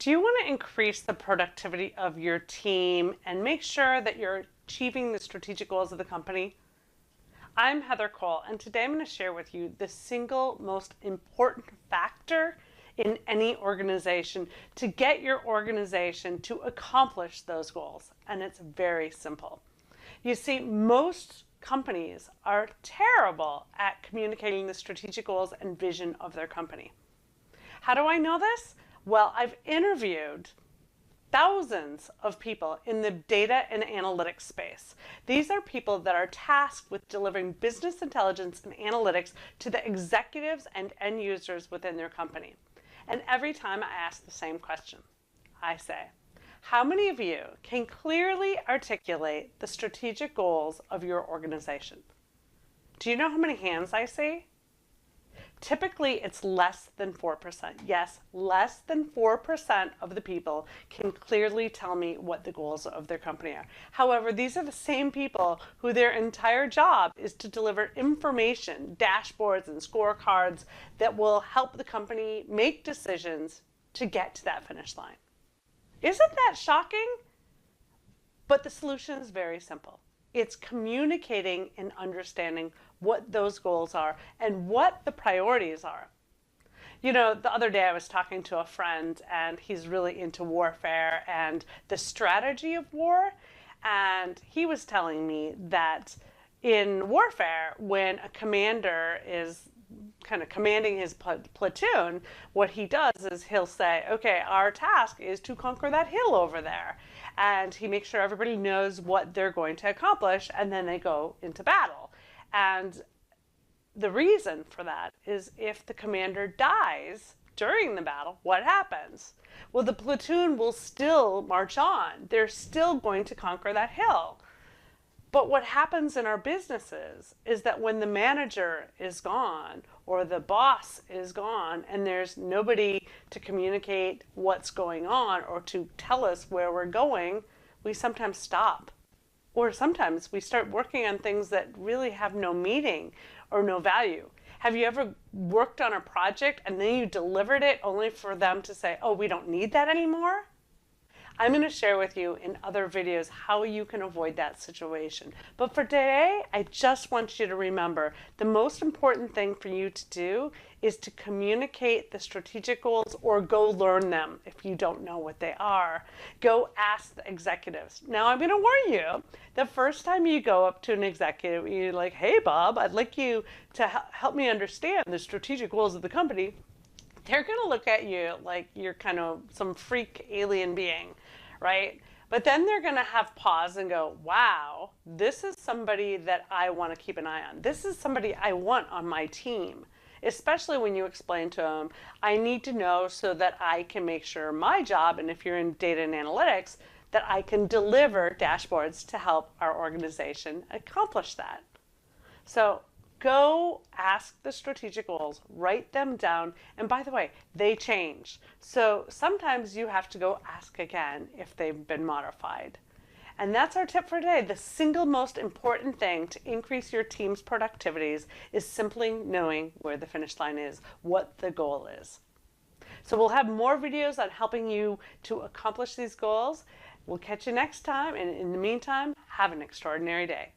Do you want to increase the productivity of your team and make sure that you're achieving the strategic goals of the company? I'm Heather Cole, and today I'm going to share with you the single most important factor in any organization to get your organization to accomplish those goals. And it's very simple. You see, most companies are terrible at communicating the strategic goals and vision of their company. How do I know this? Well, I've interviewed thousands of people in the data and analytics space. These are people that are tasked with delivering business intelligence and analytics to the executives and end users within their company. And every time I ask the same question, I say, how many of you can clearly articulate the strategic goals of your organization? Do you know how many hands I see? Typically, it's less than 4%. Yes, less than 4% of the people can clearly tell me what the goals of their company are. However, these are the same people who their entire job is to deliver information, dashboards, and scorecards that will help the company make decisions to get to that finish line. Isn't that shocking? But the solution is very simple. It's communicating and understanding what those goals are and what the priorities are. You know, the other day I was talking to a friend and he's really into warfare and the strategy of war. And he was telling me that in warfare, when a commander is kind of commanding his platoon, what he does is he'll say, okay, our task is to conquer that hill over there. And he makes sure everybody knows what they're going to accomplish, and then they go into battle. And the reason for that is if the commander dies during the battle, what happens? Well, the platoon will still march on. They're still going to conquer that hill. But what happens in our businesses is that when the manager is gone or the boss is gone and there's nobody to communicate what's going on or to tell us where we're going, we sometimes stop. Or sometimes we start working on things that really have no meaning or no value. Have you ever worked on a project and then you delivered it only for them to say, oh, we don't need that anymore? I'm going to share with you in other videos how you can avoid that situation. But for today, I just want you to remember the most important thing for you to do is to communicate the strategic goals or go learn them if you don't know what they are. Go ask the executives. Now, I'm going to warn you, the first time you go up to an executive, you're like, hey, Bob, I'd like you to help me understand the strategic goals of the company. They're going to look at you like you're kind of some freak alien being, right? But then they're going to have pause and go, wow, this is somebody that I want to keep an eye on. This is somebody I want on my team, especially when you explain to them, I need to know so that I can make sure my job, and if you're in data and analytics, that I can deliver dashboards to help our organization accomplish that. So go ask the strategic goals, write them down, and by the way, they change. So sometimes you have to go ask again if they've been modified. And that's our tip for today. The single most important thing to increase your team's productivities is simply knowing where the finish line is, what the goal is. So we'll have more videos on helping you to accomplish these goals. We'll catch you next time, and in the meantime, have an extraordinary day.